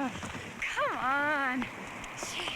Oh, come on. Jeez.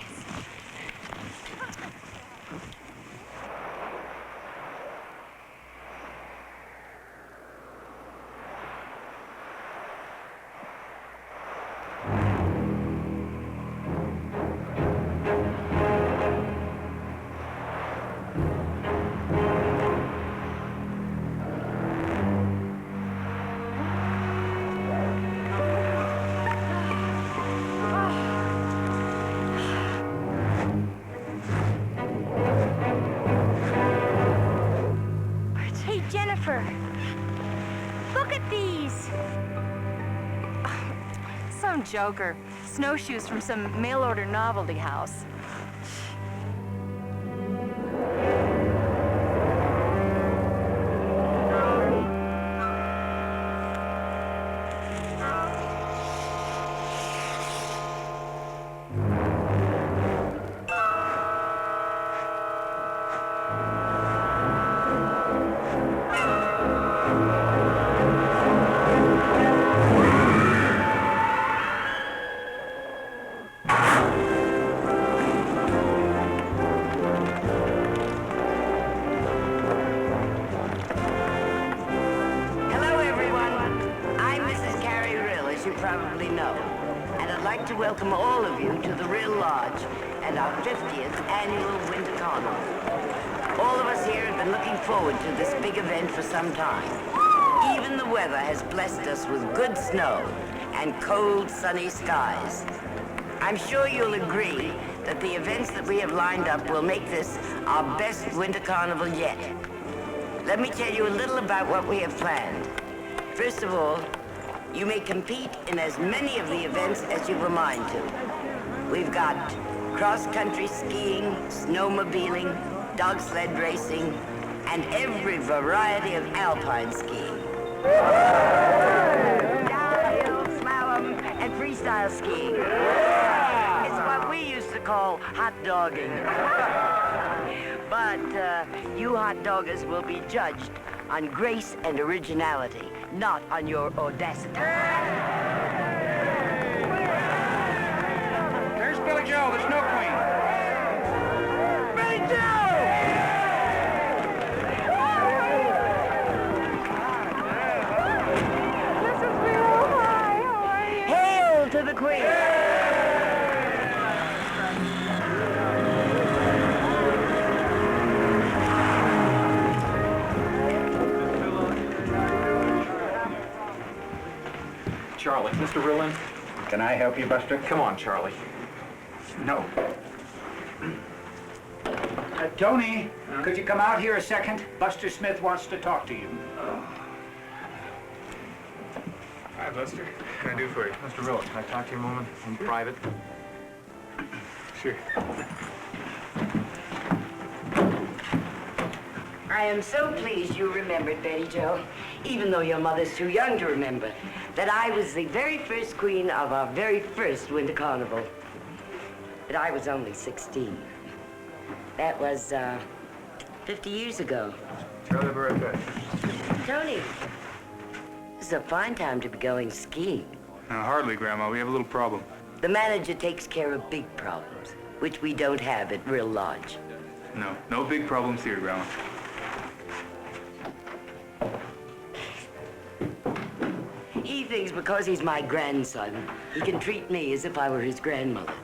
Look at these! Some joker. Snowshoes from some mail-order novelty house. Welcome all of you to the Real Lodge and our 50th annual Winter Carnival. All of us here have been looking forward to this big event for some time. Even the weather has blessed us with good snow and cold, sunny skies. I'm sure you'll agree that the events that we have lined up will make this our best Winter Carnival yet. Let me tell you a little about what we have planned. First of all, you may compete in as many of the events as you were mind to. We've got cross-country skiing, snowmobiling, dog sled racing, and every variety of alpine skiing. Downhill, slalom, and freestyle skiing. It's what we used to call hot dogging. But you hot doggers will be judged on grace and originality, not on your audacity. There's Billy Joe, the Snow Queen. Billy Joe! This is real high. Hail to the Queen! Charlie, Mr. Rillin? Can I help you, Buster? Come on, Charlie. No. Tony, could you come out here a second? Buster Smith wants to talk to you. Hi, Buster. What can I do for you? Mr. Rillin, can I talk to you a moment in private? Sure. I am so pleased you remembered, Betty Jo, even though your mother's too young to remember, that I was the very first queen of our very first Winter Carnival. But I was only 16. That was, 50 years ago. Charlie, be right back. Tony, this is a fine time to be going skiing. Hardly, Grandma. We have a little problem. The manager takes care of big problems, which we don't have at Real Lodge. No big problems here, Grandma. He thinks because he's my grandson, he can treat me as if I were his grandmother.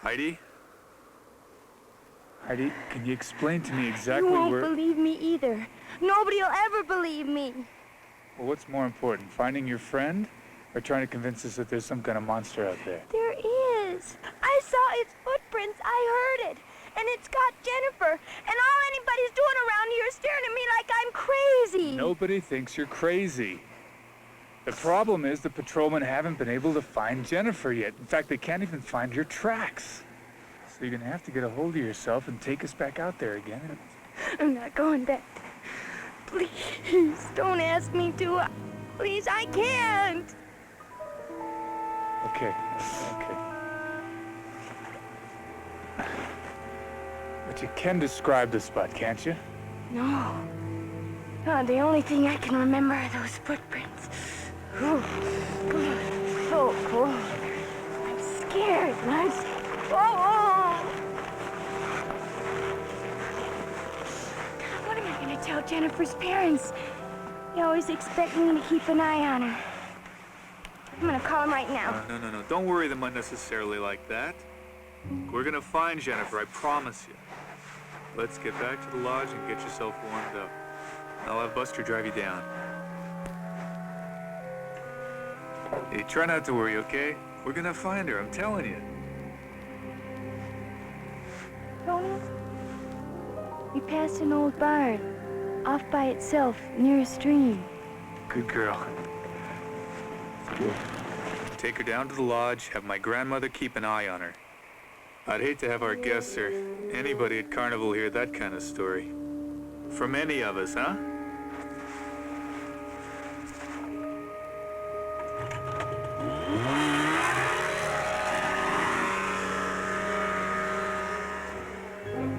Heidi? Heidi, can you explain to me exactly You won't where... believe me either. Nobody'll ever believe me. Well, what's more important, finding your friend or trying to convince us that there's some kind of monster out there? There is. I saw its footprints. I heard it. And it's got Jennifer. And all anybody's doing around here is staring at me like I'm crazy. Nobody thinks you're crazy. The problem is the patrolmen haven't been able to find Jennifer yet. In fact, they can't even find your tracks. So you're gonna have to get a hold of yourself and take us back out there again. I'm not going back. Please, don't ask me to. Please, I can't. Okay. But you can describe the spot, can't you? No. God, the only thing I can remember are those footprints. Ooh. So cold. I'm scared. What am I going to tell Jennifer's parents? They always expect me to keep an eye on her. I'm going to call them right now. No. Don't worry them unnecessarily like that. We're gonna find Jennifer, I promise you. Let's get back to the lodge and get yourself warmed up. I'll have Buster drive you down. Hey, try not to worry, okay? We're gonna find her, I'm telling you. Tony, we passed an old barn, off by itself, near a stream. Good girl. Take her down to the lodge, have my grandmother keep an eye on her. I'd hate to have our guests or anybody at Carnival hear that kind of story. From any of us, huh?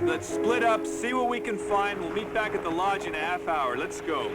Let's split up, see what we can find. We'll meet back at the lodge in a half hour. Let's go.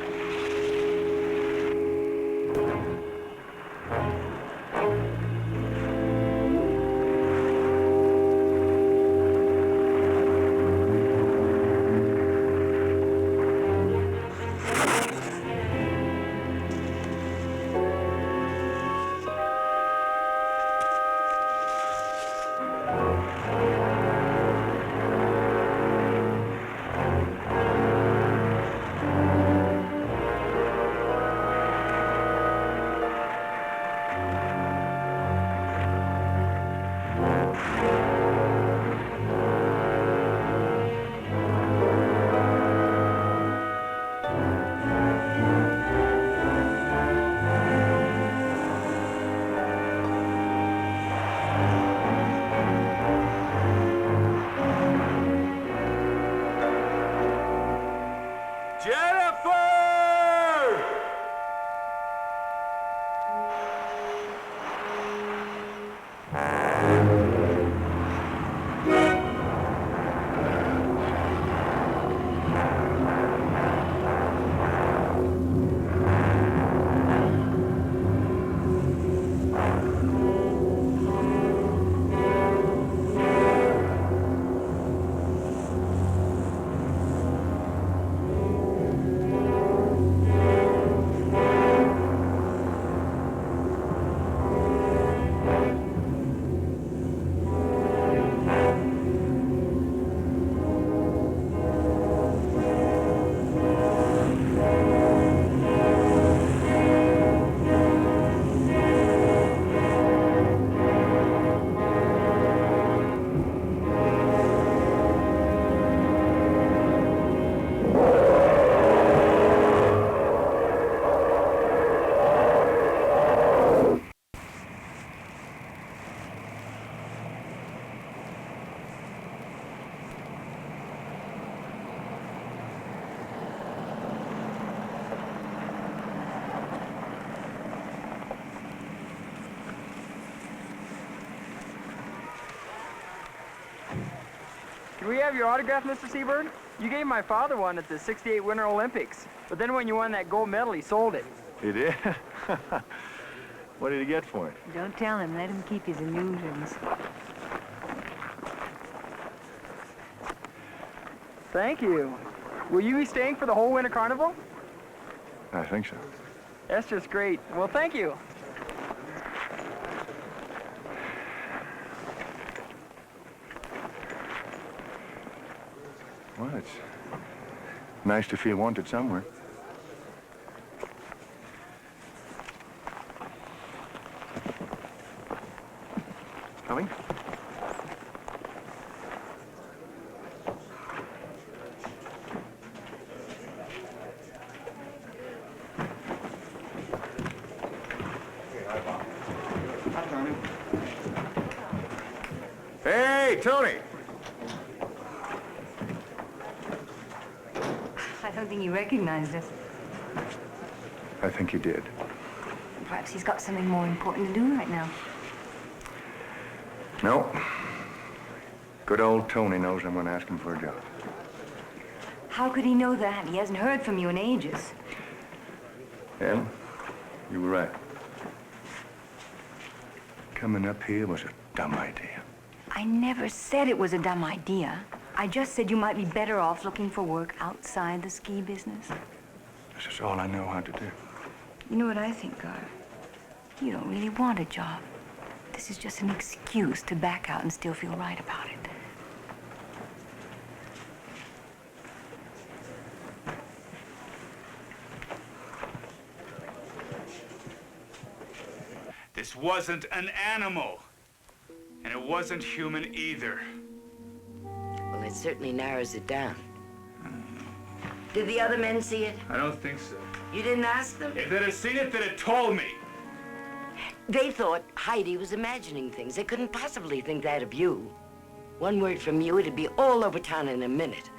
Can we have your autograph, Mr. Seabird? You gave my father one at the '68 Winter Olympics. But then when you won that gold medal, he sold it. He did? What did he get for it? Don't tell him. Let him keep his illusions. Thank you. Will you be staying for the whole Winter Carnival? I think so. That's just great. Well, thank you. it's nice to feel wanted somewhere. Coming? Hey, Tony! I don't think he recognized us. I think you did. Perhaps he's got something more important to do right now. No. Good old Tony knows I'm going to ask him for a job. How could he know that? He hasn't heard from you in ages. Well, you were right. Coming up here was a dumb idea. I never said it was a dumb idea. I just said you might be better off looking for work outside the ski business. This is all I know how to do. You know what I think, Gar? You don't really want a job. This is just an excuse to back out and still feel right about it. This wasn't an animal. And it wasn't human either. Well, it certainly narrows it down. Did the other men see it? I don't think so. You didn't ask them? If they'd have seen it, they'd have told me. They thought Heidi was imagining things. They couldn't possibly think that of you. One word from you, it'd be all over town in a minute.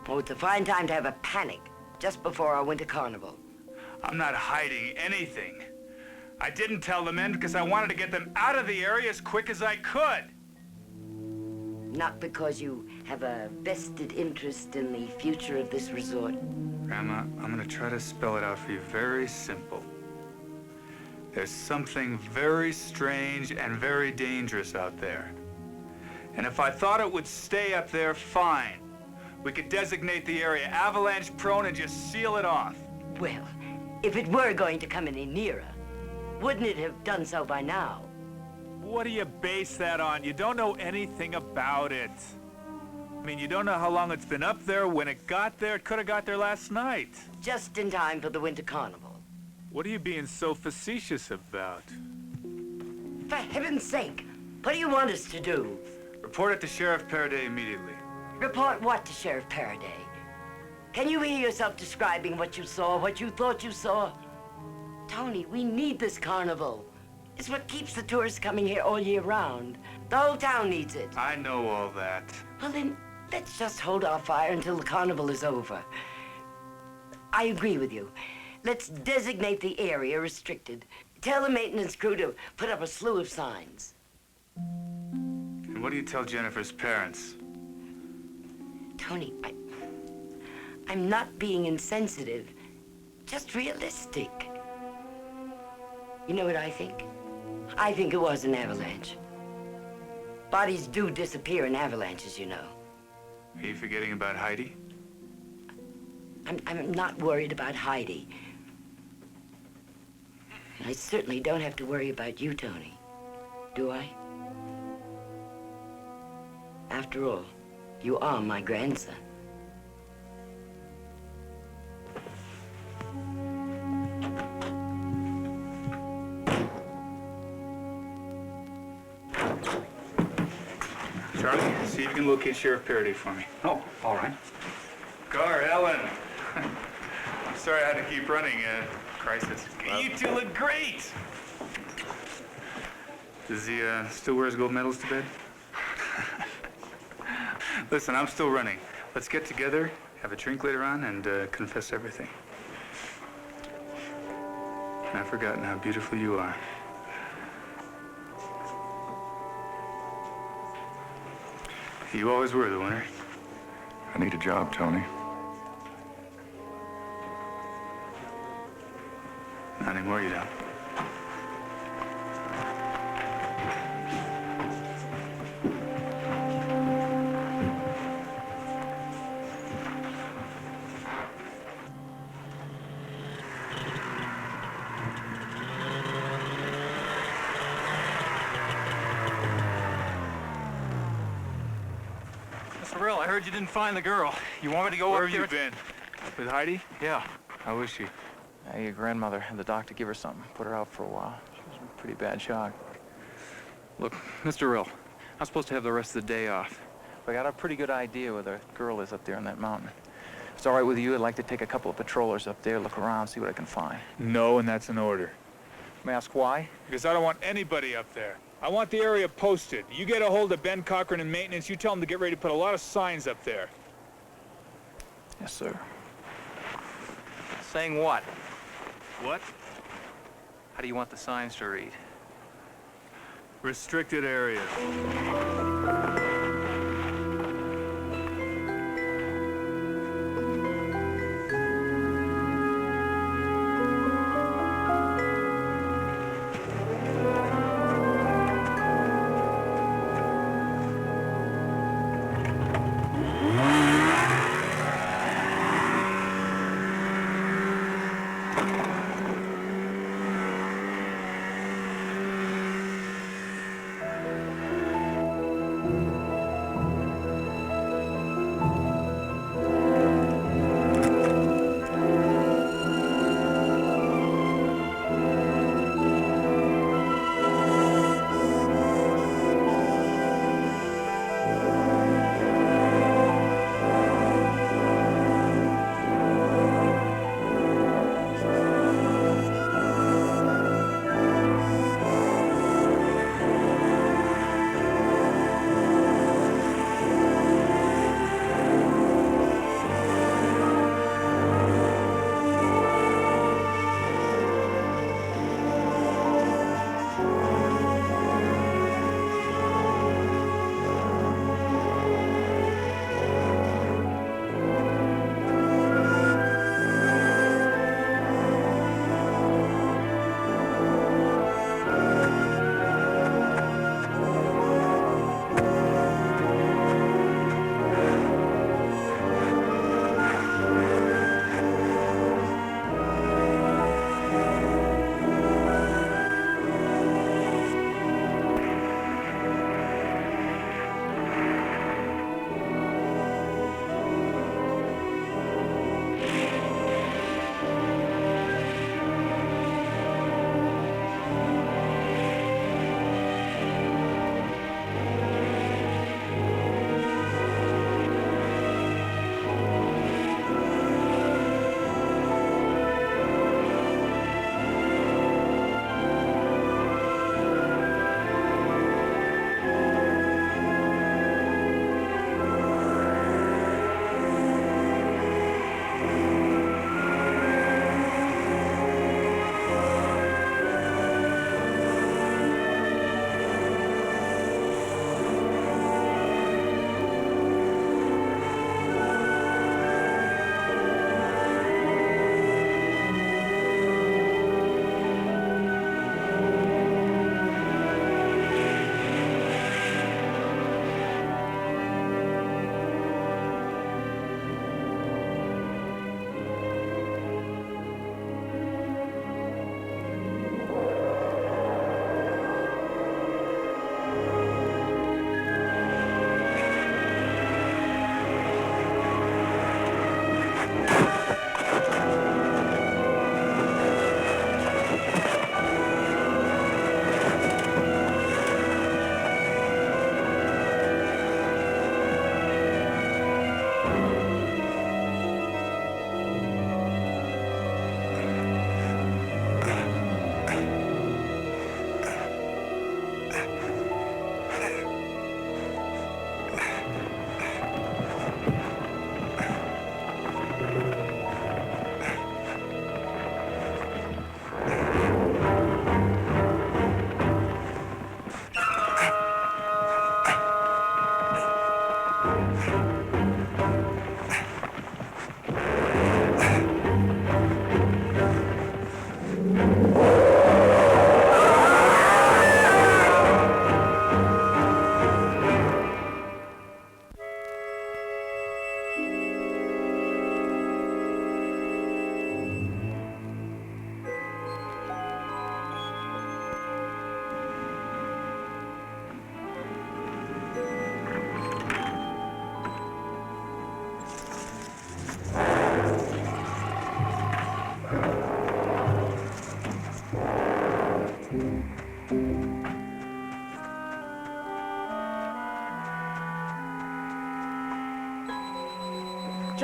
Oh, it's a fine time to have a panic just before our winter carnival. I'm not hiding anything. I didn't tell the men because I wanted to get them out of the area as quick as I could. Not because you have a vested interest in the future of this resort. Grandma, I'm gonna try to spell it out for you very simple. There's something very strange and very dangerous out there. And if I thought it would stay up there, fine. We could designate the area avalanche prone and just seal it off. Well, if it were going to come any nearer, wouldn't it have done so by now? What do you base that on? You don't know anything about it. I mean, you don't know how long it's been up there. When it got there, it could have got there last night. Just in time for the winter carnival. What are you being so facetious about? For heaven's sake, what do you want us to do? Report it to Sheriff Paraday immediately. Report what to Sheriff Paraday? Can you hear yourself describing what you saw, what you thought you saw? Tony, we need this carnival. It's what keeps the tourists coming here all year round. The whole town needs it. I know all that. Well then, let's just hold our fire until the carnival is over. I agree with you. Let's designate the area restricted. Tell the maintenance crew to put up a slew of signs. And what do you tell Jennifer's parents? Tony, I'm not being insensitive, just realistic. You know what I think? I think it was an avalanche. Bodies do disappear in avalanches, you know. Are you forgetting about Heidi? I'm not worried about Heidi. I certainly don't have to worry about you, Tony. Do I? After all, you are my grandson. Charlie, see if you can locate Sheriff Paraday for me. Oh, all right. Gar, Ellen. I'm sorry I had to keep running. Crisis. You two look great. Does he still wear his gold medals to bed? Listen, I'm still running. Let's get together, have a drink later on, and confess everything. I've forgotten how beautiful you are. You always were the winner. I need a job, Tony. Not anymore, you don't. Will, I heard you didn't find the girl. You want me to go Where up have there? you been? With Heidi? Yeah. How is she? Your grandmother had the doctor give her something. Put her out for a while. She was in pretty bad shock. Look, Mr. Rill, I'm supposed to have the rest of the day off. But I got a pretty good idea where the girl is up there on that mountain. If it's all right with you, I'd like to take a couple of patrollers up there, look around, see what I can find. No, and that's an order. May I ask why? Because I don't want anybody up there. I want the area posted. You get a hold of Ben Cochran in maintenance, you tell him to get ready to put a lot of signs up there. Yes, sir. Saying what? What? How do you want the signs to read? Restricted areas.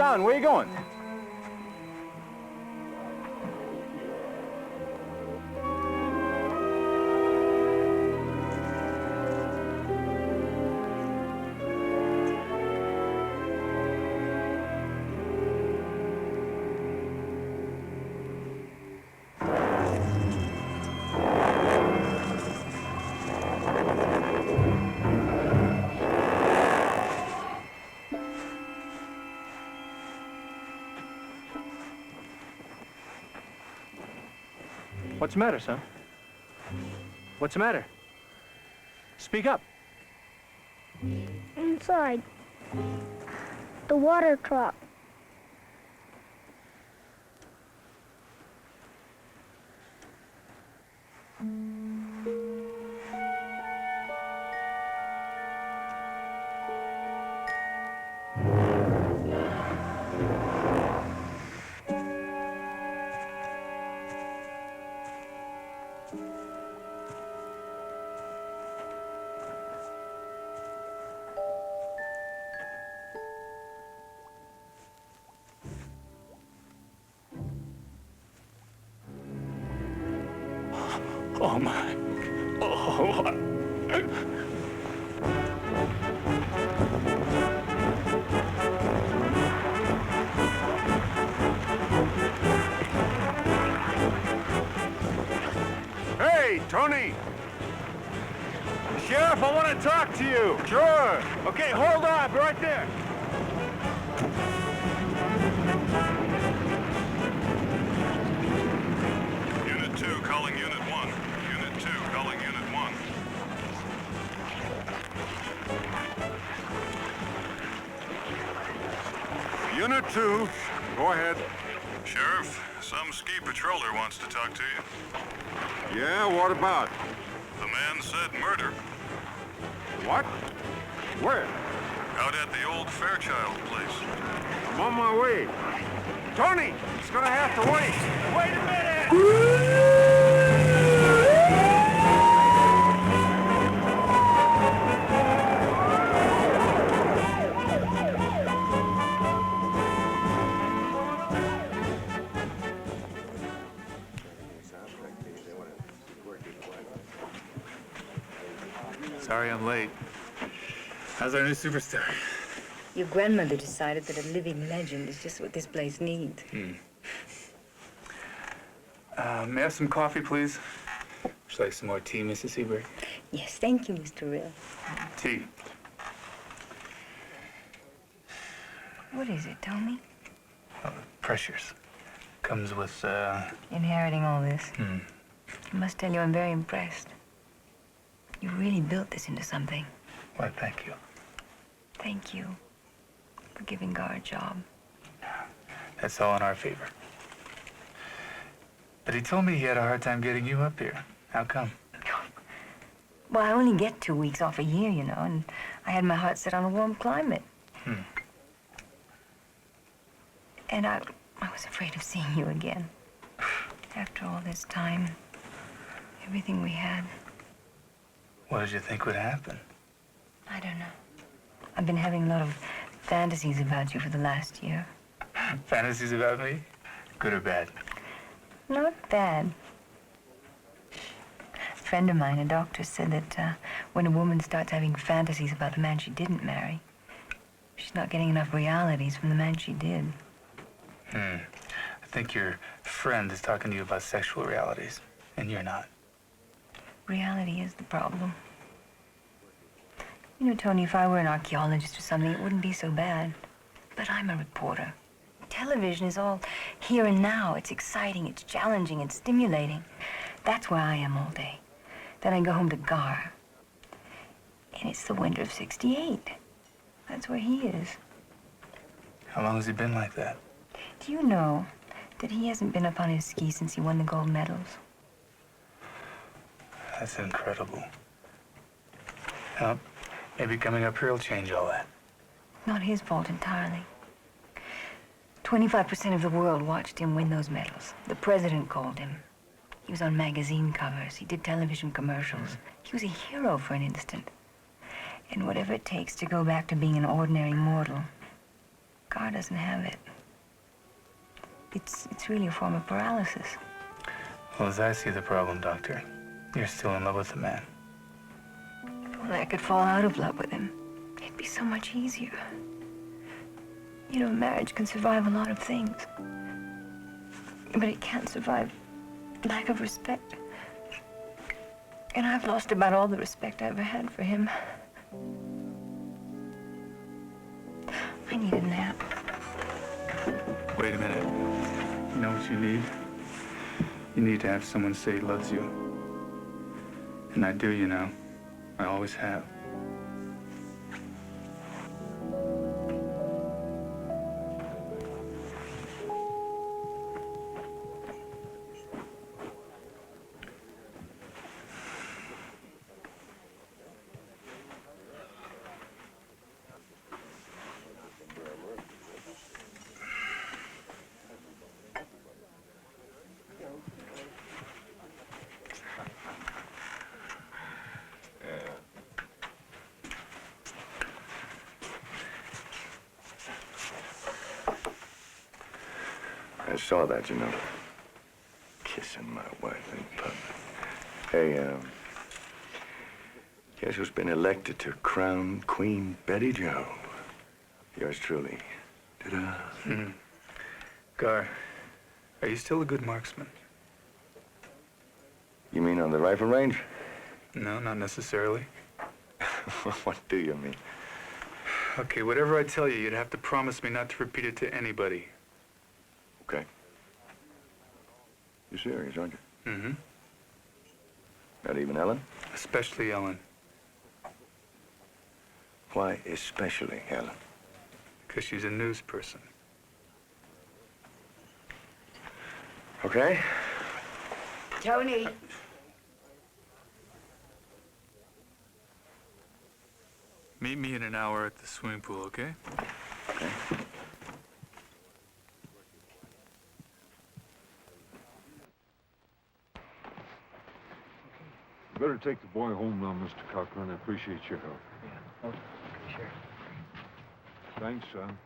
Sean, where you going? What's the matter, son? What's the matter? Speak up. Inside. The water truck. Oh, my. Oh. Hey, Tony! Sheriff, I want to talk to you. Sure. Okay, hold on. I'll be right there. Unit 2 calling Unit 1. Unit 2 calling Unit 1. Unit 2, go ahead. Sheriff, some ski patroller wants to talk to you. Yeah, what about? The man said murder. What? Where? Out at the old Fairchild place. I'm on my way. Tony, it's gonna have to wait. Wait a minute! Sorry I'm late. How's our new superstar? Your grandmother decided that a living legend is just what this place needs. May I have some coffee, please? Would you like some more tea, Mrs. Seabird? Yes, thank you, Mr. Rill. Tea. What is it, Tony? Pressures. Comes with, Inheriting all this. I must tell you, I'm very impressed. You really built this into something. Why, thank you. Thank you for giving Gar a job. That's all in our favor. But he told me he had a hard time getting you up here. How come? Well, I only get 2 weeks off a year, you know, and I had my heart set on a warm climate. And I was afraid of seeing you again. After all this time, everything we had. What did you think would happen? I don't know. I've been having a lot of fantasies about you for the last year. Fantasies about me? Good or bad? Not bad. A friend of mine, a doctor, said that when a woman starts having fantasies about the man she didn't marry, she's not getting enough realities from the man she did. I think your friend is talking to you about sexual realities, and you're not. Reality is the problem. You know, Tony, if I were an archaeologist or something, it wouldn't be so bad. But I'm a reporter. Television is all here and now. It's exciting, it's challenging, it's stimulating. That's where I am all day. Then I go home to Gar. And it's the winter of '68. That's where he is. How long has he been like that? Do you know that he hasn't been up on his skis since he won the gold medals? That's incredible. Well, maybe coming up here will change all that. Not his fault entirely. 25% of the world watched him win those medals. The president called him. He was on magazine covers. He did television commercials. He was a hero for an instant. And whatever it takes to go back to being an ordinary mortal, Gar doesn't have it. It's really a form of paralysis. Well, as I see the problem, Doctor, you're still in love with the man. Well, I could fall out of love with him. It'd be so much easier. You know, marriage can survive a lot of things. But it can't survive lack of respect. And I've lost about all the respect I ever had for him. I need a nap. Wait a minute. You know what you need? You need to have someone say he loves you. And I do, you know. I always have. I saw that, you know. Kissing my wife in public. Hey, guess who's been elected to crown Queen Betty Joe? Yours truly. Ta-da. Gar, are you still a good marksman? You mean on the rifle range? No, not necessarily. What do you mean? Okay, whatever I tell you, you'd have to promise me not to repeat it to anybody. Okay. You're serious, aren't you? Mm-hmm. Not even Ellen? Especially Ellen. Why especially Ellen? Because she's a news person. Okay. Tony. Meet me in an hour at the swimming pool, okay? Okay. Better take the boy home now, Mr. Cochran. I appreciate your help. Yeah, okay, sure. Thanks, son.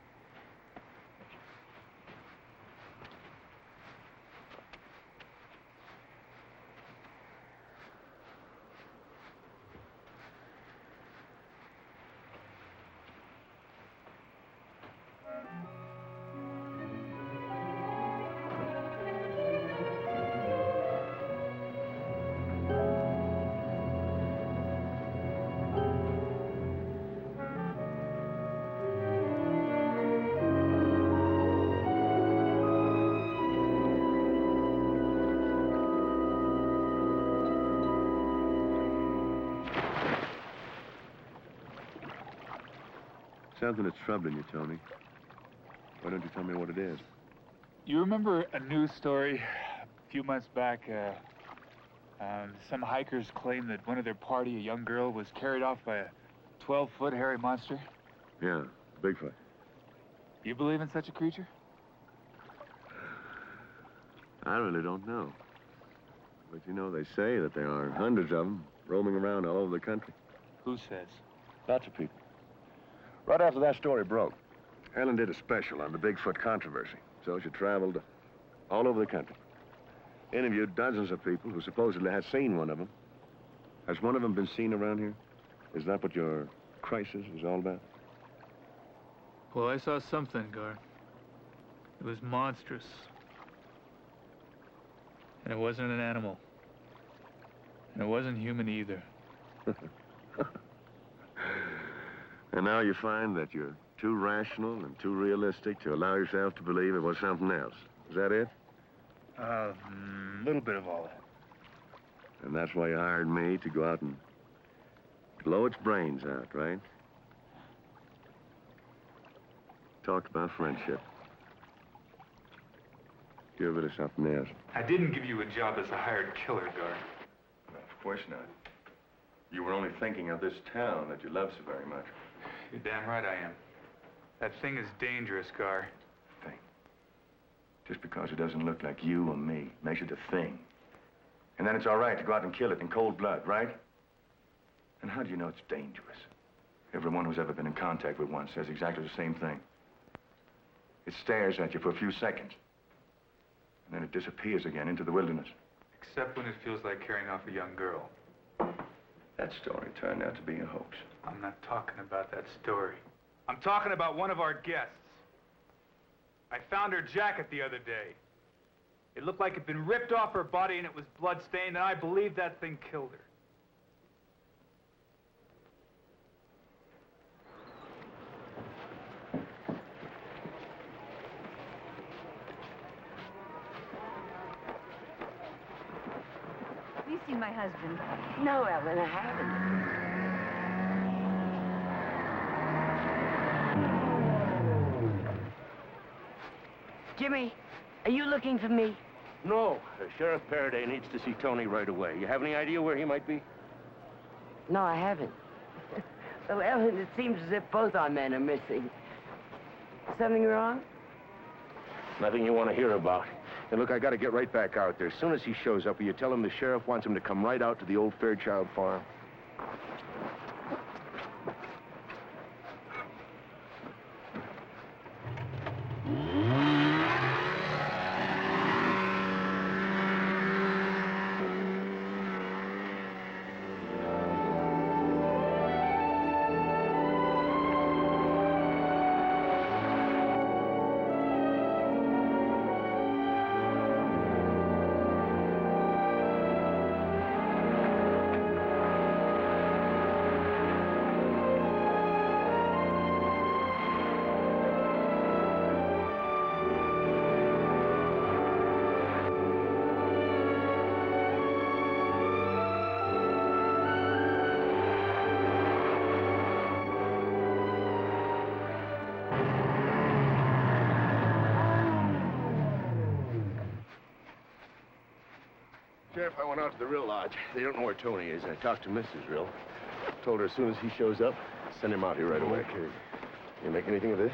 Something that's troubling you, Tony. Why don't you tell me what it is? You remember a news story a few months back? Some hikers claimed that one of their party, a young girl, was carried off by a 12-foot hairy monster. Yeah, Bigfoot. Do you believe in such a creature? I really don't know. But you know, they say that there are hundreds of them roaming around all over the country. Who says? Lots of people. Right after that story broke, Ellen did a special on the Bigfoot controversy. So she traveled all over the country. Interviewed dozens of people who supposedly had seen one of them. Has one of them been seen around here? Is that what your crisis is all about? Well, I saw something, Gar. It was monstrous. And it wasn't an animal. And it wasn't human either. And now you find that you're too rational and too realistic to allow yourself to believe it was something else. Is that it? A little bit of all that. And that's why you hired me to go out and blow its brains out, right? Talk about friendship. Give it or something else. I didn't give you a job as a hired killer, Gar. Of course not. You were only thinking of this town that you love so very much. You're damn right I am. That thing is dangerous, Gar. Thing. Just because it doesn't look like you or me makes it a thing. And then it's all right to go out and kill it in cold blood, right? And how do you know it's dangerous? Everyone who's ever been in contact with one says exactly the same thing. It stares at you for a few seconds. And then it disappears again into the wilderness. Except when it feels like carrying off a young girl. That story turned out to be a hoax. I'm not talking about that story. I'm talking about one of our guests. I found her jacket the other day. It looked like it'd been ripped off her body and it was blood-stained, and I believe that thing killed her. Have you seen my husband? No, Ellen, I haven't. Jimmy, are you looking for me? No, Sheriff Faraday needs to see Tony right away. You have any idea where he might be? No, I haven't. Well, Ellen, it seems as if both our men are missing. Something wrong? Nothing you want to hear about. And look, I got to get right back out there. As soon as he shows up, will you tell him the sheriff wants him to come right out to the old Fairchild farm? Sheriff, I went out to the Rill Lodge. They don't know where Tony is. I talked to Mrs. Rill. Told her as soon as he shows up, send him out here right away. Okay. You make anything of this?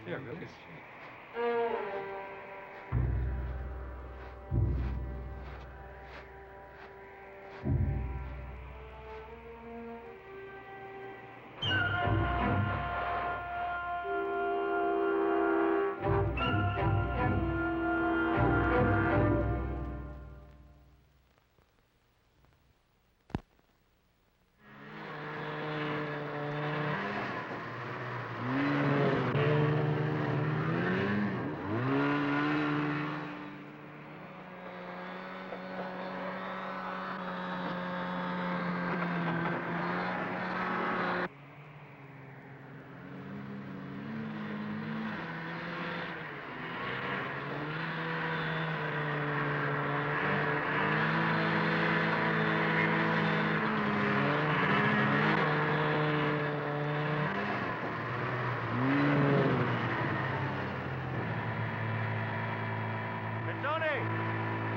Yeah, really.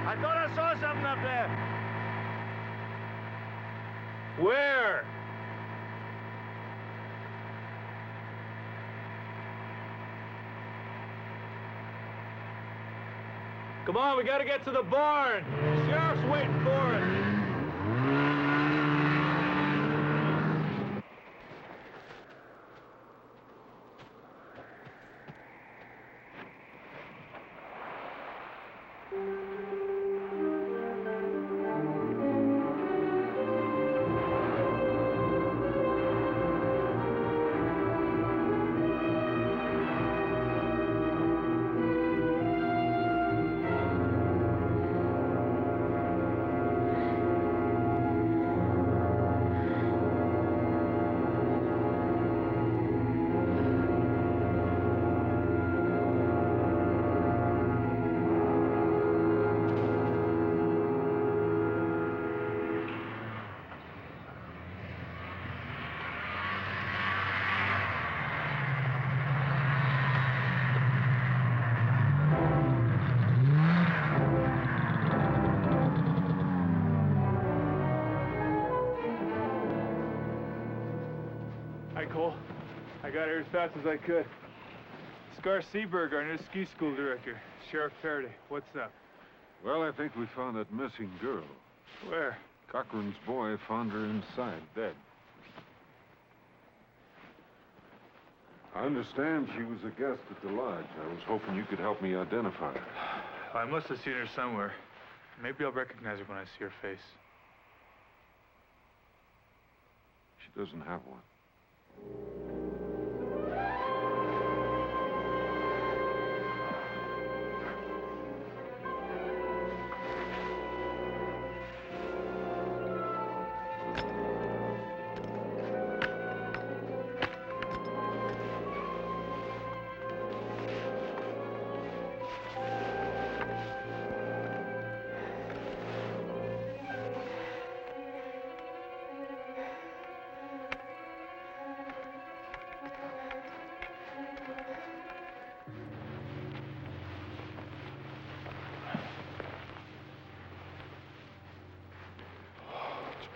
I thought I saw something up there. Where? Come on, we gotta get to the barn. The sheriff's waiting for us. got here as fast as I could. Scar Seabird, our new ski school director. Sheriff Faraday, what's up? Well, I think we found that missing girl. Where? Cochran's boy found her inside, dead. I understand she was a guest at the lodge. I was hoping you could help me identify her. I must have seen her somewhere. Maybe I'll recognize her when I see her face. She doesn't have one.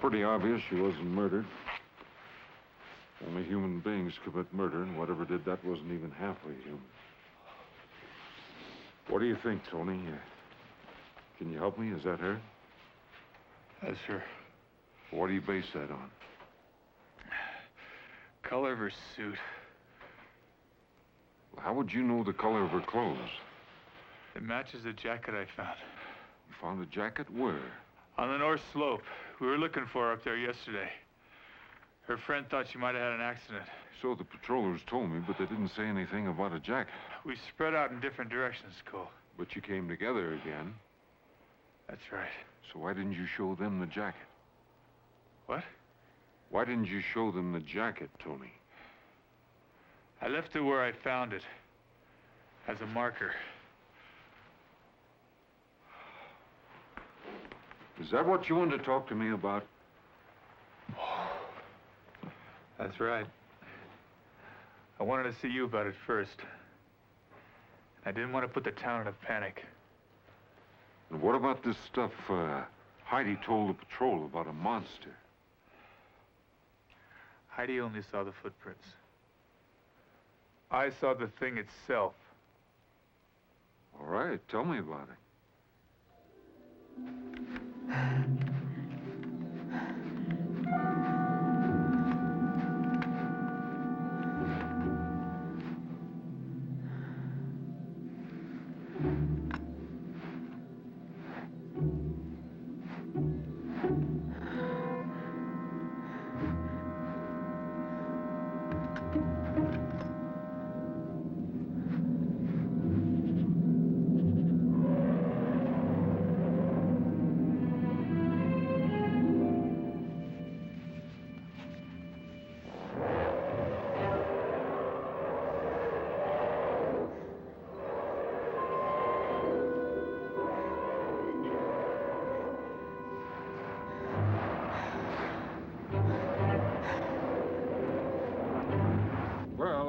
Pretty obvious she wasn't murdered. Only human beings commit murder, and whatever did that wasn't even halfway human. What do you think, Tony? Can you help me? Is that her? That's her. What do you base that on? Color of her suit. Well, how would you know the color of her clothes? It matches the jacket I found. You found a jacket where? On the north slope. We were looking for her up there yesterday. Her friend thought she might have had an accident. So the patrollers told me, but they didn't say anything about a jacket. We spread out in different directions, Cole. But you came together again. That's right. So why didn't you show them the jacket? What? Why didn't you show them the jacket, Tony? I left it where I found it. As a marker. Is that what you wanted to talk to me about? That's right. I wanted to see you about it first. I didn't want to put the town in a panic. And what about this stuff Heidi told the patrol about a monster? Heidi only saw the footprints. I saw the thing itself. All right, tell me about it.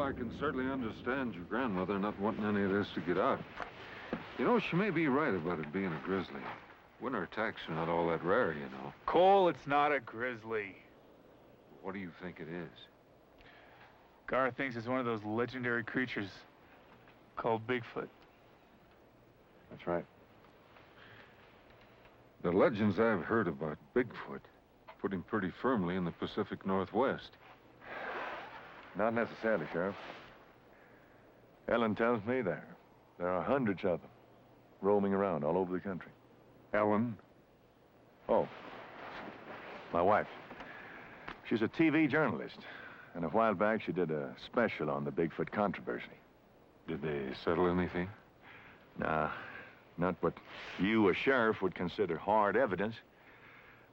I can certainly understand your grandmother not wanting any of this to get out. You know, she may be right about it being a grizzly. Winter attacks are not all that rare, you know. Cole, it's not a grizzly. What do you think it is? Gar thinks it's one of those legendary creatures called Bigfoot. That's right. The legends I've heard about Bigfoot put him pretty firmly in the Pacific Northwest. Not necessarily, Sheriff. Ellen tells me there are hundreds of them roaming around all over the country. Ellen? Oh, my wife. She's a TV journalist, and a while back she did a special on the Bigfoot controversy. Did they settle anything? Nah, not what you, a sheriff, would consider hard evidence.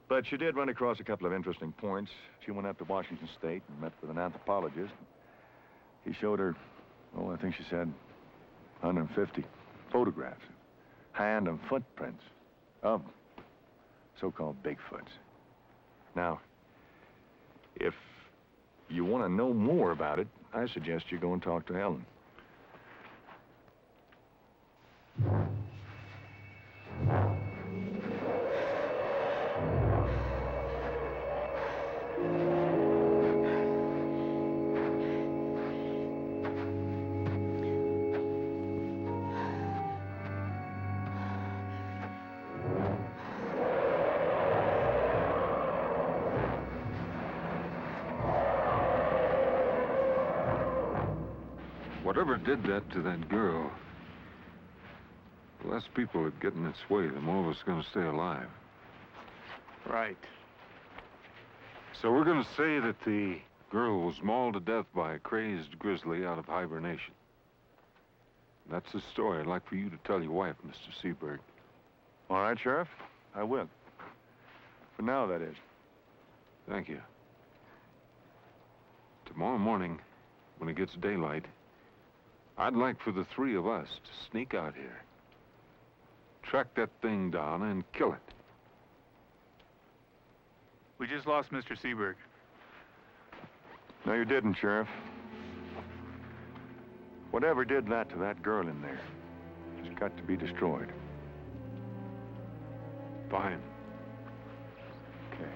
But she did run across a couple of interesting points. She went up to Washington State and met with an anthropologist. He showed her, I think she said 150 photographs, hand and footprints of so-called Bigfoots. Now, if you want to know more about it, I suggest you go and talk to Ellen. Whatever did that to that girl, the less people that get in its way, the more of us are going to stay alive. Right. So we're going to say that the girl was mauled to death by a crazed grizzly out of hibernation. That's the story I'd like for you to tell your wife, Mr. Seabird. All right, Sheriff. I will. For now, that is. Thank you. Tomorrow morning, when it gets daylight, I'd like for the three of us to sneak out here, track that thing down, and kill it. We just lost Mr. Seabird. No, you didn't, Sheriff. Whatever did that to that girl in there has got to be destroyed. Fine. Okay.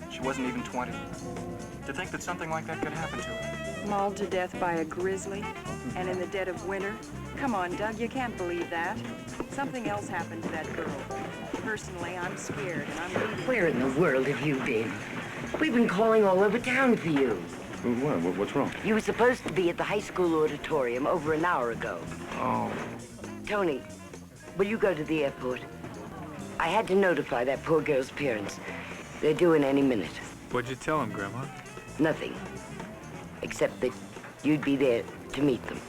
She wasn't even 20. To think that something like that could happen to her. Mauled to death by a grizzly, and in the dead of winter. Come on, Doug, you can't believe that. Something else happened to that girl. Personally, I'm scared, and I'm leaving. Where in the world have you been? We've been calling all over town for you. What? What's wrong? You were supposed to be at the high school auditorium over an hour ago. Oh. Tony, will you go to the airport? I had to notify that poor girl's parents. They're due in any minute. What'd you tell him, Grandma? Nothing. Except that you'd be there to meet them.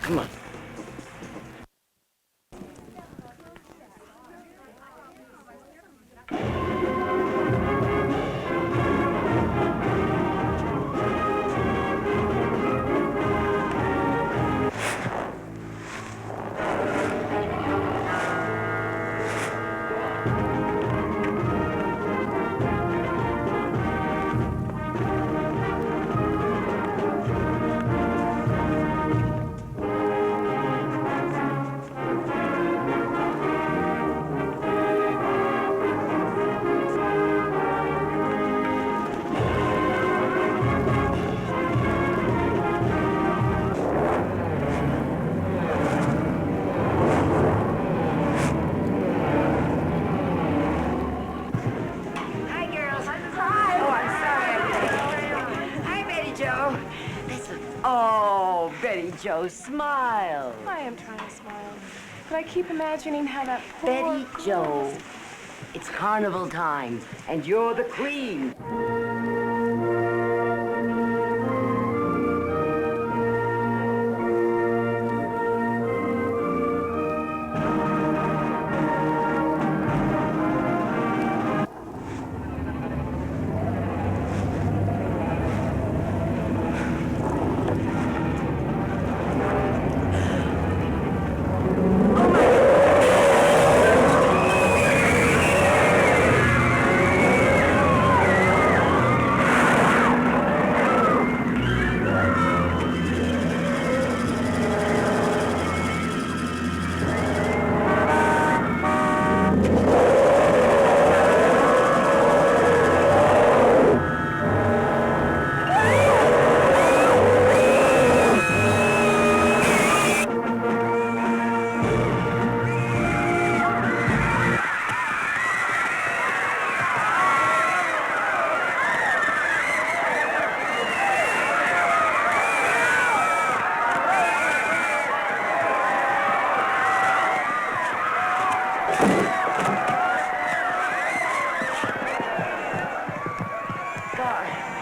Come on. Joe, smile. I am trying to smile, but I keep imagining how that poor Betty Joe, it's carnival time, and you're the queen.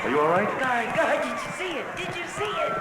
Are you all right? God, did you see it? Did you see it?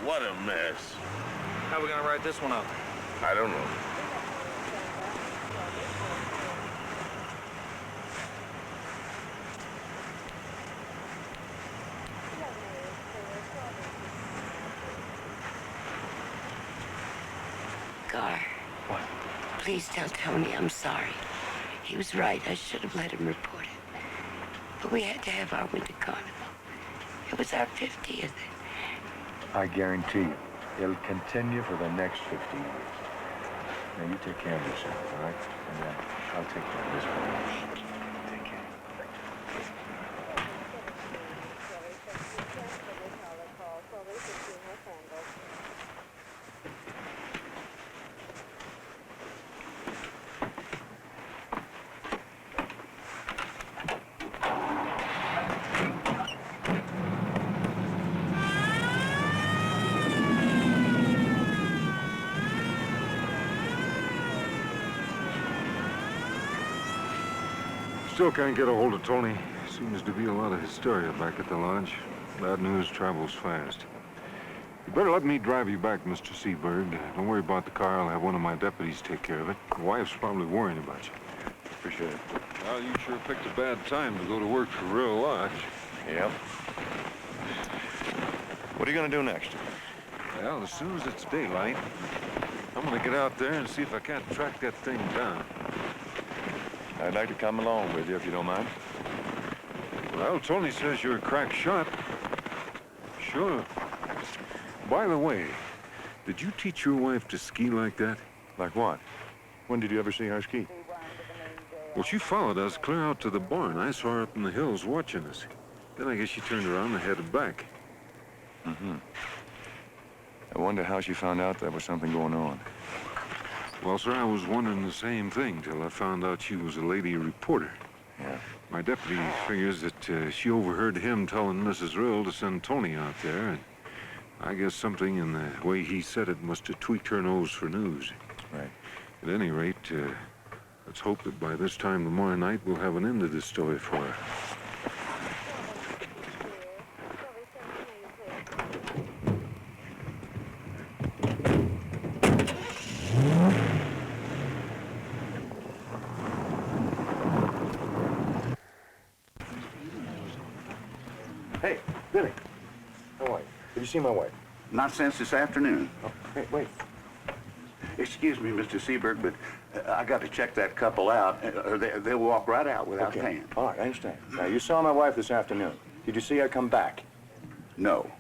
What a mess. How are we gonna write this one up? I don't know. Gar. What? Please tell Tony I'm sorry. He was right. I should have let him report it. But we had to have our winter carnival. It was our 50th. I guarantee you, it'll continue for the next 50 years. Now, you take care of yourself, all right? And I'll take care of this one. Take care. Still can't get a hold of Tony. Seems to be a lot of hysteria back at the lodge. Bad news travels fast. You better let me drive you back, Mr. Seabird. Don't worry about the car. I'll have one of my deputies take care of it. The wife's probably worrying about you. Appreciate it. Well, you sure picked a bad time to go to work for Real Lodge. Yep. What are you gonna do next? Well, as soon as it's daylight, I'm gonna get out there and see if I can't track that thing down. I'd like to come along with you if you don't mind. Well, Tony says you're a crack shot. Sure. By the way, did you teach your wife to ski like that? Like what? When did you ever see her ski? Well, she followed us clear out to the barn. I saw her up in the hills watching us. Then I guess she turned around and headed back. Mm-hmm. I wonder how she found out there was something going on. Well, sir, I was wondering the same thing till I found out she was a lady reporter. Yeah. My deputy figures that she overheard him telling Mrs. Rill to send Tony out there, and I guess something in the way he said it must have tweaked her nose for news. Right. At any rate, let's hope that by this time tomorrow night we'll have an end to this story for her. Hey, Billy. How are you? Did you see my wife? Not since this afternoon. Oh, hey, wait. Excuse me, Mr. Seabird, but I got to check that couple out, or they'll walk right out without paying. All right, I understand. Now, you saw my wife this afternoon. Did you see her come back? No.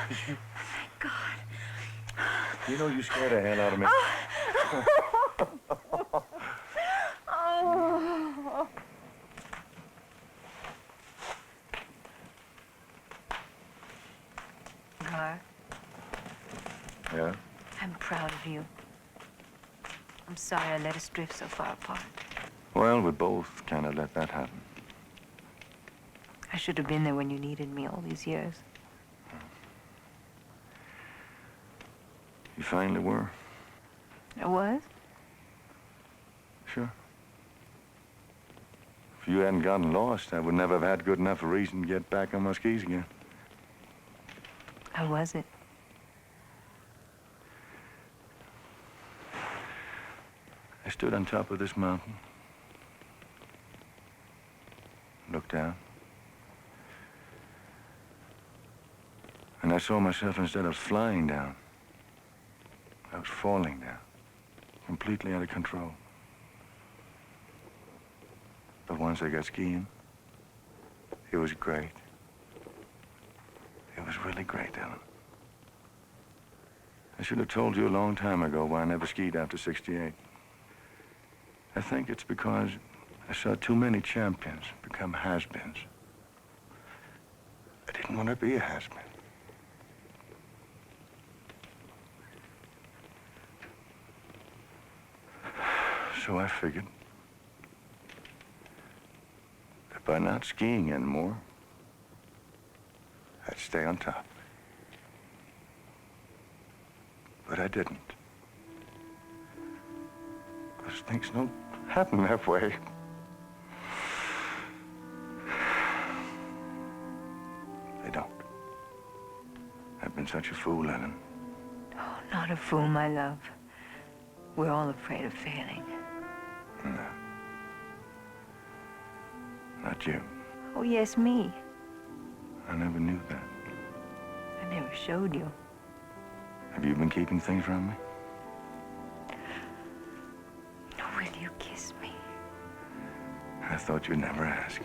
Thank God. You know you scared the hell out of me. Oh. Gar, Yeah? I'm proud of you. I'm sorry I let us drift so far apart. Well, we both kind of let that happen. I should have been there when you needed me all these years. You finally were. I was? Sure. If you hadn't gotten lost, I would never have had good enough a reason to get back on my skis again. How was it? I stood on top of this mountain, looked down, and I saw myself, instead of flying down, I was falling down, completely out of control. But once I got skiing, it was great. It was really great, Ellen. I should have told you a long time ago why I never skied after 68. I think it's because I saw too many champions become has-beens. I didn't want to be a has-been. So I figured that by not skiing anymore, I'd stay on top. But I didn't. Because things don't happen that way. They don't. I've been such a fool, Ellen. Oh, not a fool, my love. We're all afraid of failing. No. Not you. Oh, yes, me. I never knew that. I never showed you. Have you been keeping things from me? Will you kiss me? I thought you'd never ask.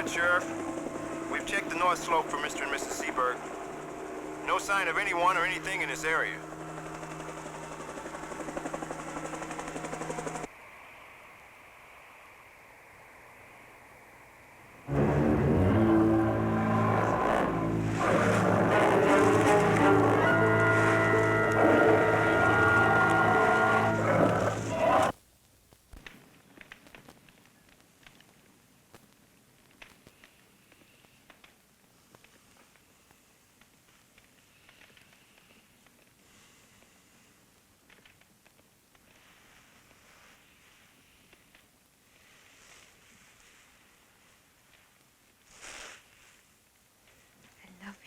Sheriff. We've checked the north slope for Mr. and Mrs. Seabird. No sign of anyone or anything in this area.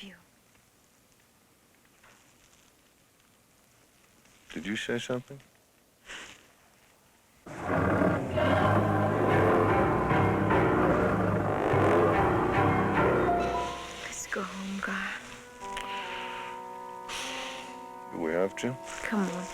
You. Did you say something? Let's go home, Gar. Do we have to? Come on.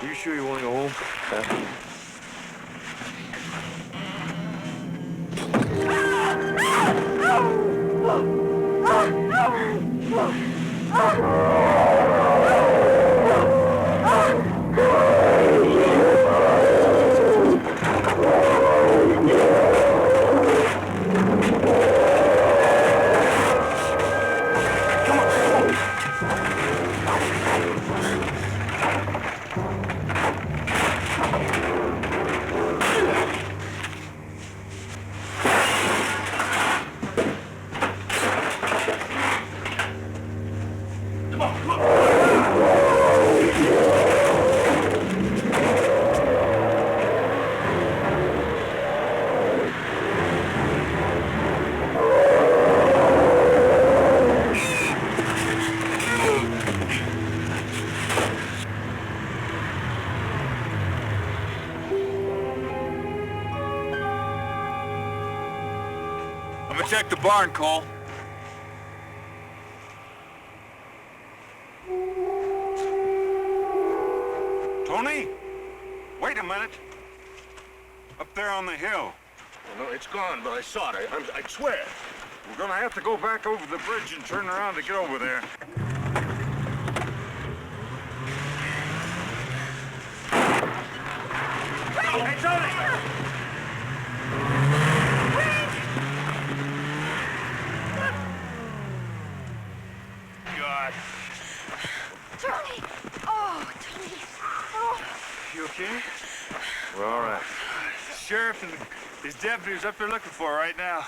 You sure you want to go home? check the barn, Cole. Tony? Wait a minute. Up there on the hill. Well, no, it's gone, but I saw it. I swear. We're gonna have to go back over the bridge and turn around to get over there. Hey, Tony! God. Tony! Oh, Tony. Oh. You okay? We're all right. Sheriff and his deputies up there looking for her right now.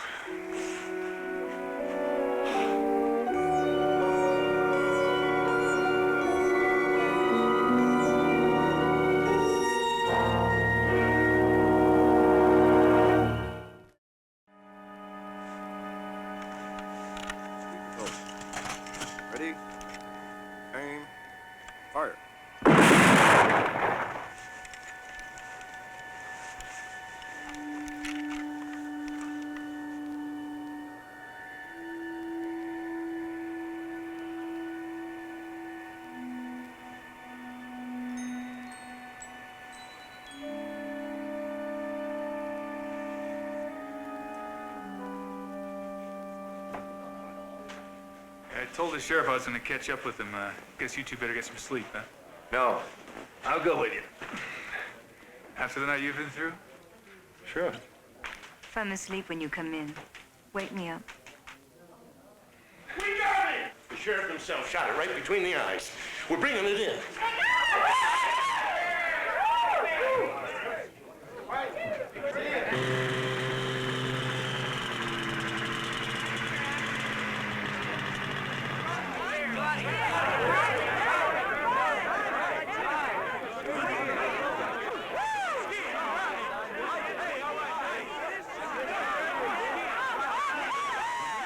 Ready? Aim. Fire. I told the sheriff I was going to catch up with him. Guess you two better get some sleep, huh? No, I'll go with you. After the night you've been through? Sure. If I'm asleep when you come in, wake me up. We got it! The sheriff himself shot it right between the eyes. We're bringing it in.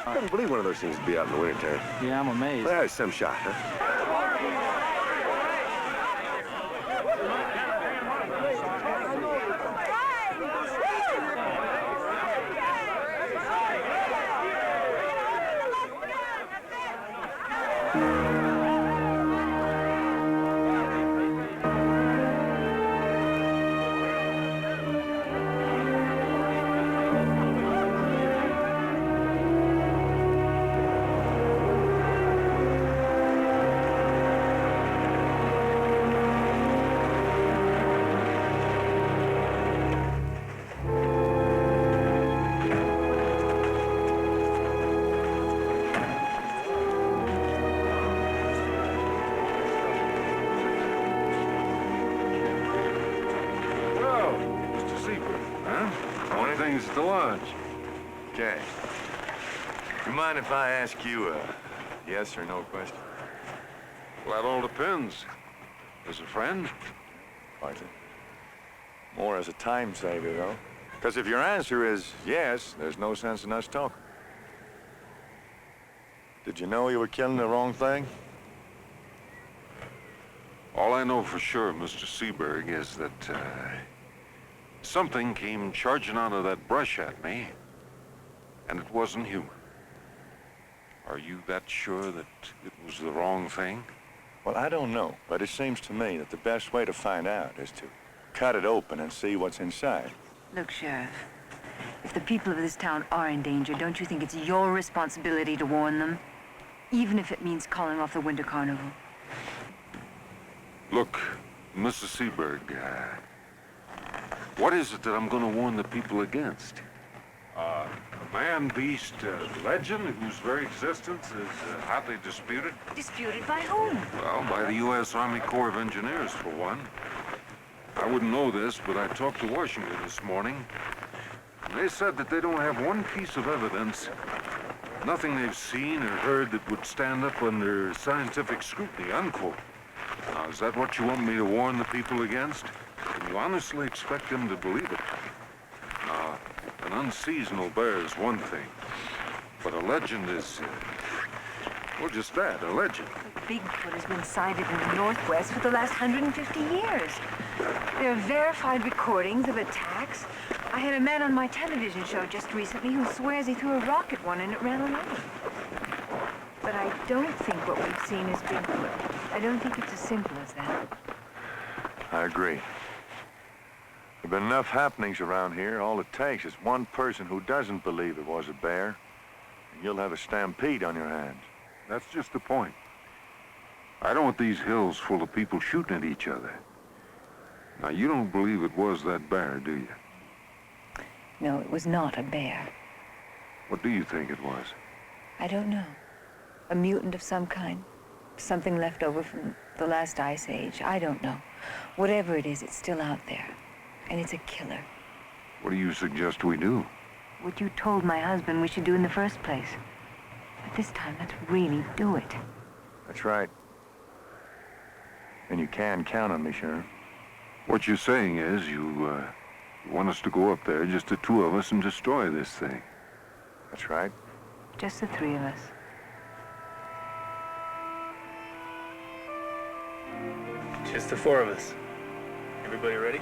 I couldn't believe one of those things would be out in the wintertime. Yeah, I'm amazed. Well, there's some shot, huh? Things at the lodge. Okay. You mind if I ask you a yes or no question? Well, that all depends. As a friend? Hardly. More as a time saver, though. Because if your answer is yes, there's no sense in us talking. Did you know you were killing the wrong thing? All I know for sure, Mr. Seabird, is that something came charging out of that brush at me, and it wasn't human. Are you that sure that it was the wrong thing? Well, I don't know, but it seems to me that the best way to find out is to cut it open and see what's inside. Look, Sheriff, if the people of this town are in danger, don't you think it's your responsibility to warn them? Even if it means calling off the Winter Carnival. Look, Mrs. Seabird, what is it that I'm going to warn the people against? A man-beast legend whose very existence is hotly disputed? Disputed by whom? Well, by the U.S. Army Corps of Engineers, for one. I wouldn't know this, but I talked to Washington this morning. And they said that they don't have one piece of evidence, nothing they've seen or heard that would stand up under scientific scrutiny, unquote. Now, is that what you want me to warn the people against? Can you honestly expect them to believe it? Now, an unseasonal bear is one thing, but a legend is, well, just that, a legend. Bigfoot has been sighted in the Northwest for the last 150 years. There are verified recordings of attacks. I had a man on my television show just recently who swears he threw a rock at one and it ran away. But I don't think what we've seen is Bigfoot. I don't think it's as simple as that. I agree. There've been enough happenings around here. All it takes is one person who doesn't believe it was a bear, and you'll have a stampede on your hands. That's just the point. I don't want these hills full of people shooting at each other. Now, you don't believe it was that bear, do you? No, it was not a bear. What do you think it was? I don't know. A mutant of some kind. Something left over from the last ice age. I don't know. Whatever it is, it's still out there. And it's a killer. What do you suggest we do? What you told my husband we should do in the first place. But this time, let's really do it. That's right. And you can count on me, Sheriff. What you're saying is you want us to go up there, just the two of us, and destroy this thing. That's right. Just the three of us. Just the four of us. Everybody ready?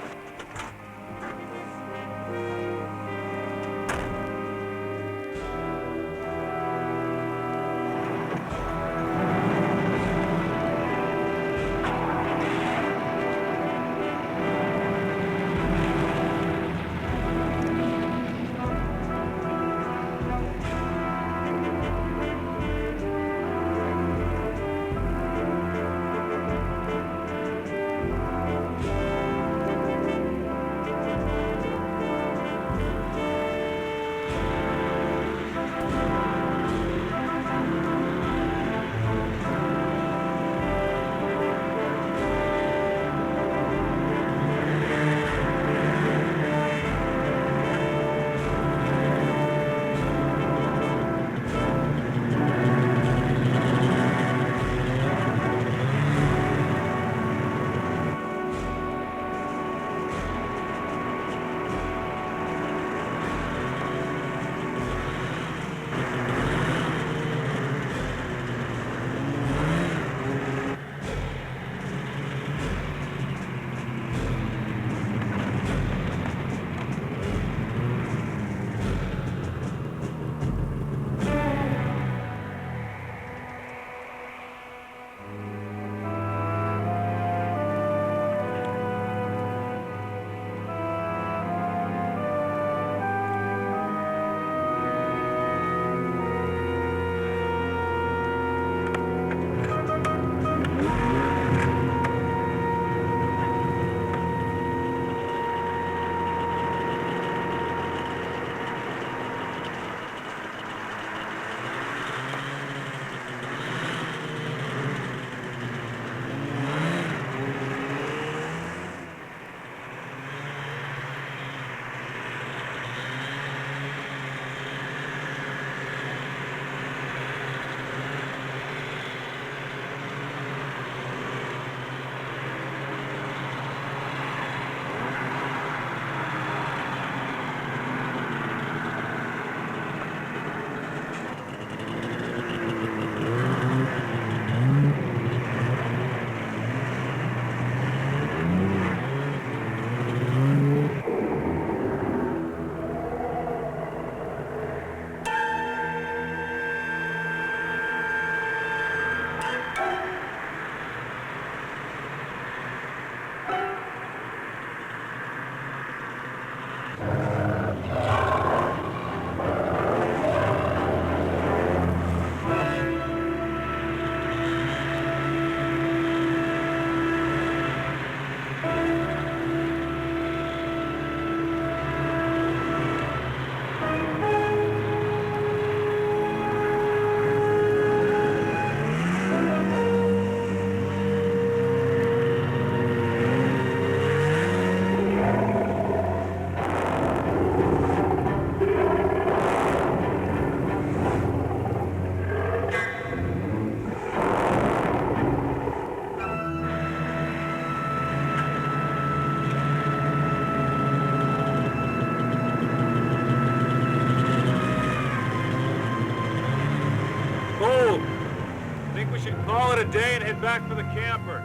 Call it a day and head back for the camper.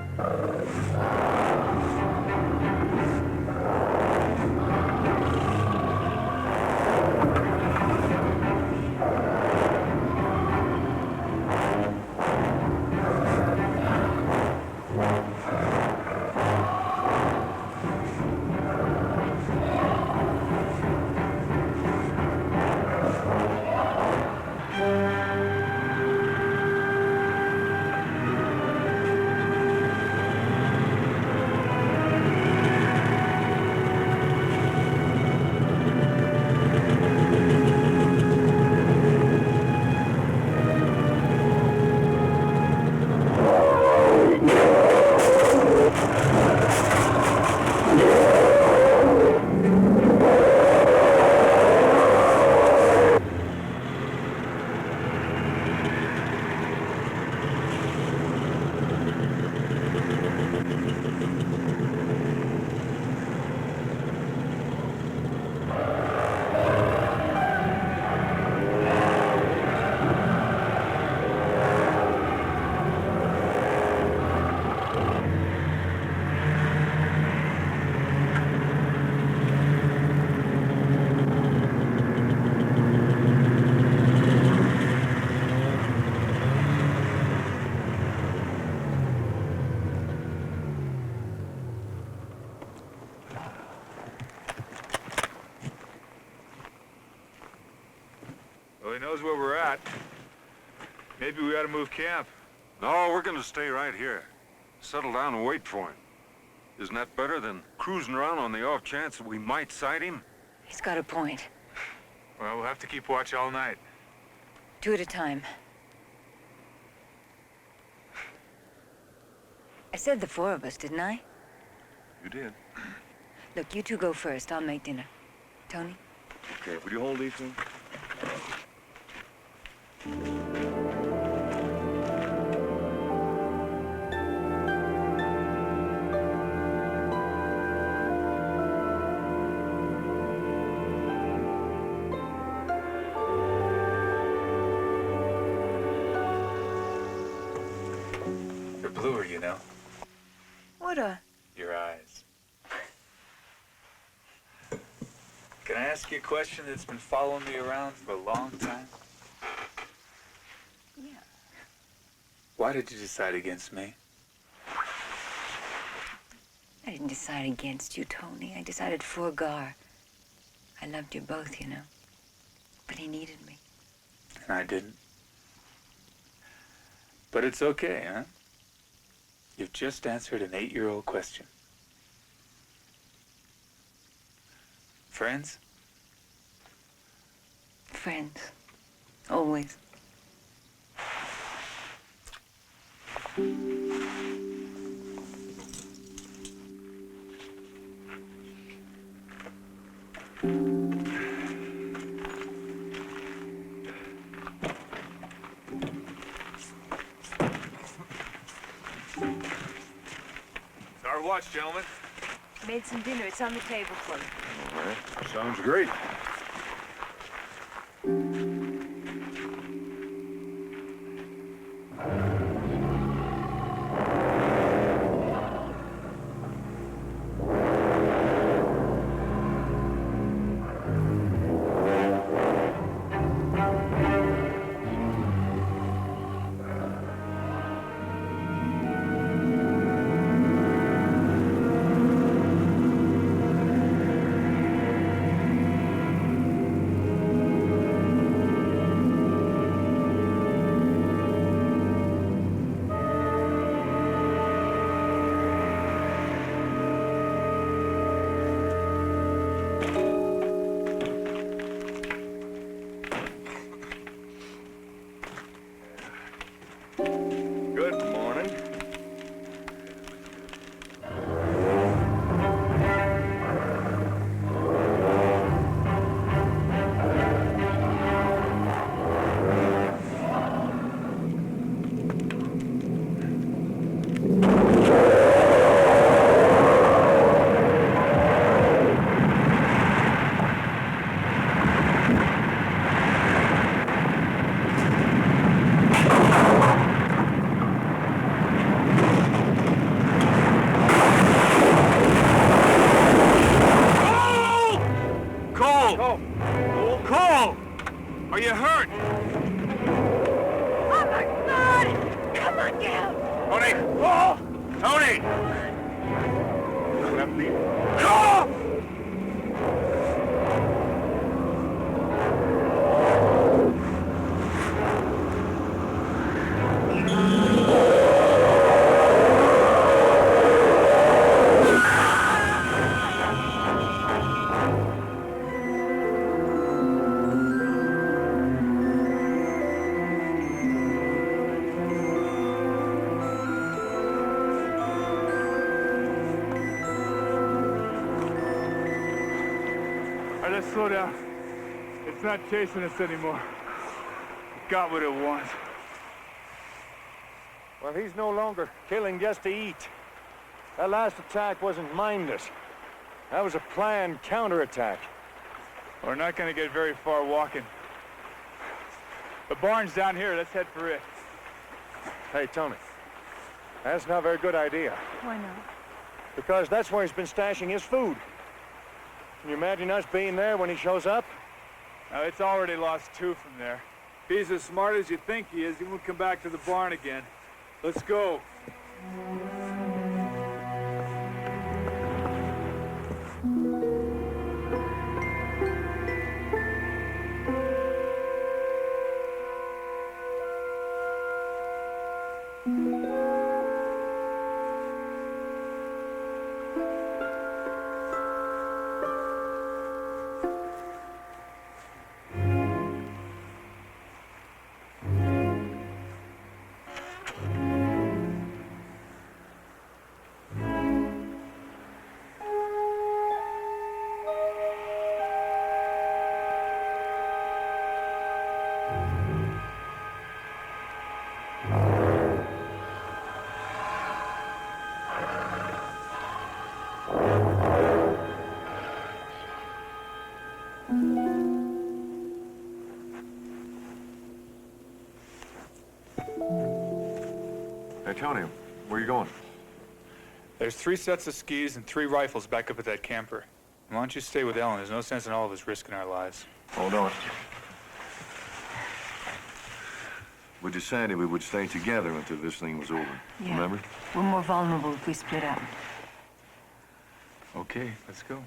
knows where we're at. Maybe we ought to move camp. No, we're gonna stay right here. Settle down and wait for him. Isn't that better than cruising around on the off chance that we might sight him? He's got a point. Well, we'll have to keep watch all night. 2 at a time. I said the 4 of us, didn't I? You did. Look, you two go first. I'll make dinner. Tony? Okay, would you hold these things? They're bluer, you know. What a... Your eyes. Can I ask you a question that's been following me around for a long time? Yeah. Why did you decide against me? I didn't decide against you, Tony. I decided for Gar. I loved you both, you know. But he needed me. And I didn't. But it's okay, huh? You've just answered an 8-year-old question. Friends? Friends. Always. It's our watch, gentlemen. Made some dinner. It's on the table for you. All right. Sounds great. Good morning. Cole! Are you hurt? Oh, my God! Come on down! Tony! Oh! Tony! Let me... Cole! Let's slow down. It's not chasing us anymore. It got what it wants. Well, he's no longer killing just to eat. That last attack wasn't mindless. That was a planned counterattack. We're not gonna get very far walking. The barn's down here. Let's head for it. Hey, Tony. That's not a very good idea. Why not? Because that's where he's been stashing his food. Can you imagine us being there when he shows up? Now, it's already lost 2 from there. If he's as smart as you think he is, he won't come back to the barn again. Let's go. Tony, where are you going? There's 3 sets of skis and 3 rifles back up at that camper. Why don't you stay with Ellen? There's no sense in all of us risking our lives. Hold on. We decided we would stay together until this thing was over. Yeah. Remember? We're more vulnerable if we split up. Okay, let's go.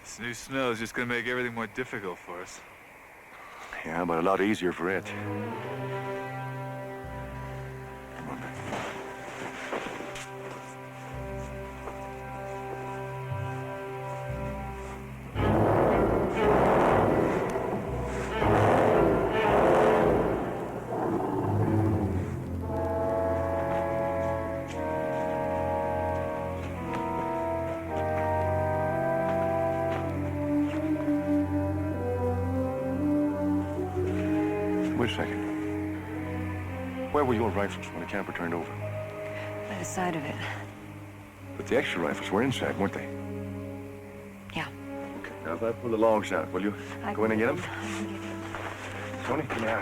This new snow is just gonna make everything more difficult for us. Yeah, but a lot easier for it. Wait a second. Where were your rifles when the camper turned over? By the side of it. But the extra rifles were inside, weren't they? Yeah. Okay, now if I pull the logs out, will you go in and get them? Tony, come here.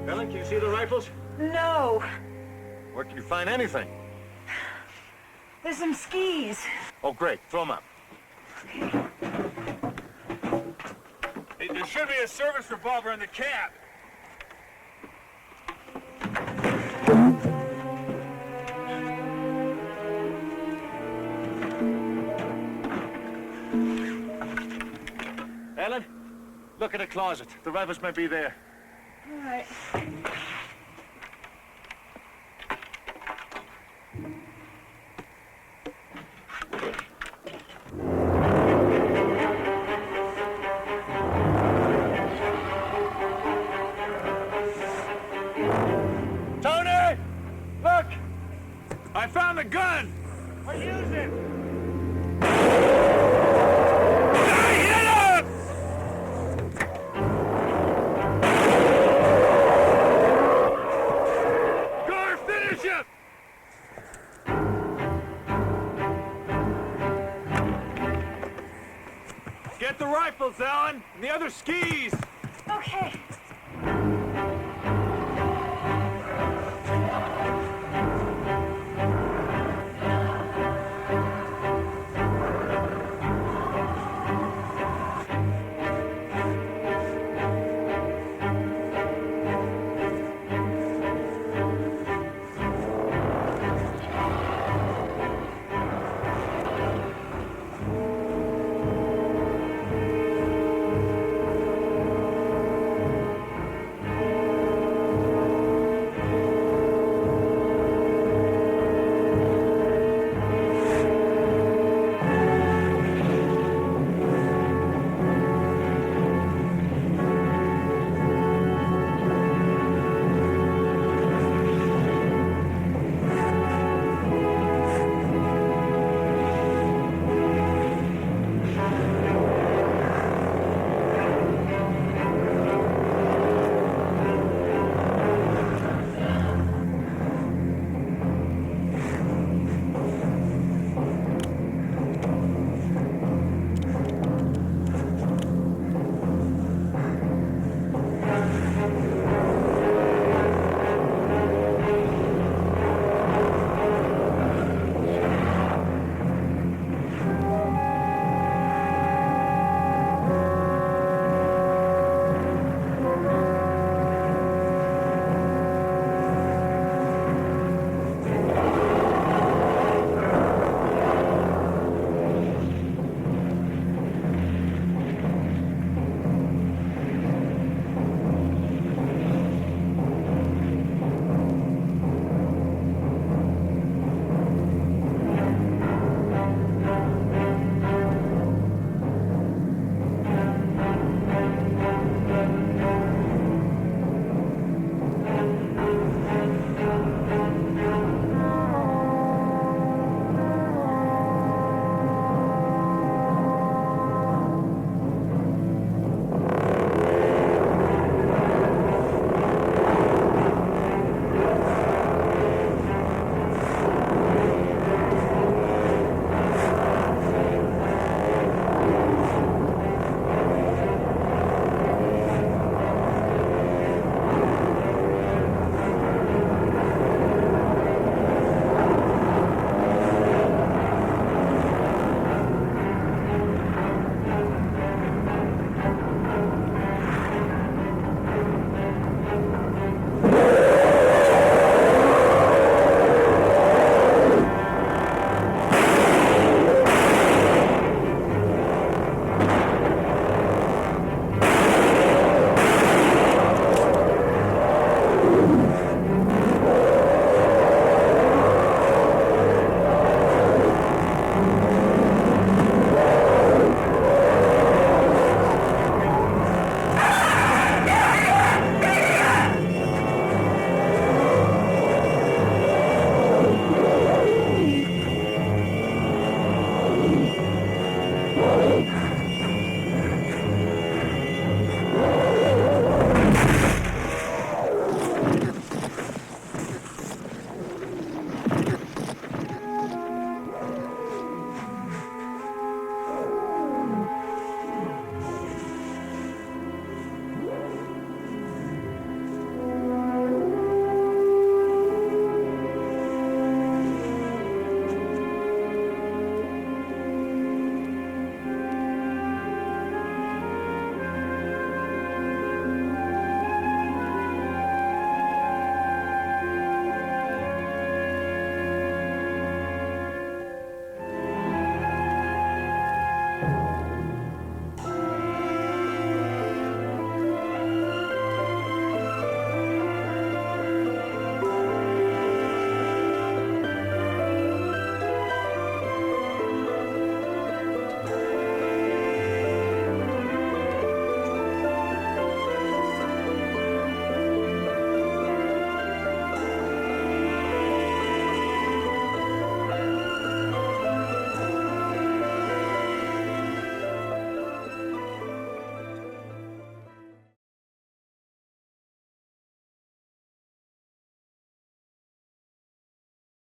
Ellen, can you see the rifles? No. Where can you find anything? There's some skis. Oh, great. Throw them up. Hey, there should be a service revolver in the cab. Ellen, look in the closet. The rifles might be there. All right. Tony! Look! I found the gun! I used it! Get the rifles, Ellen, and the other skis! Okay.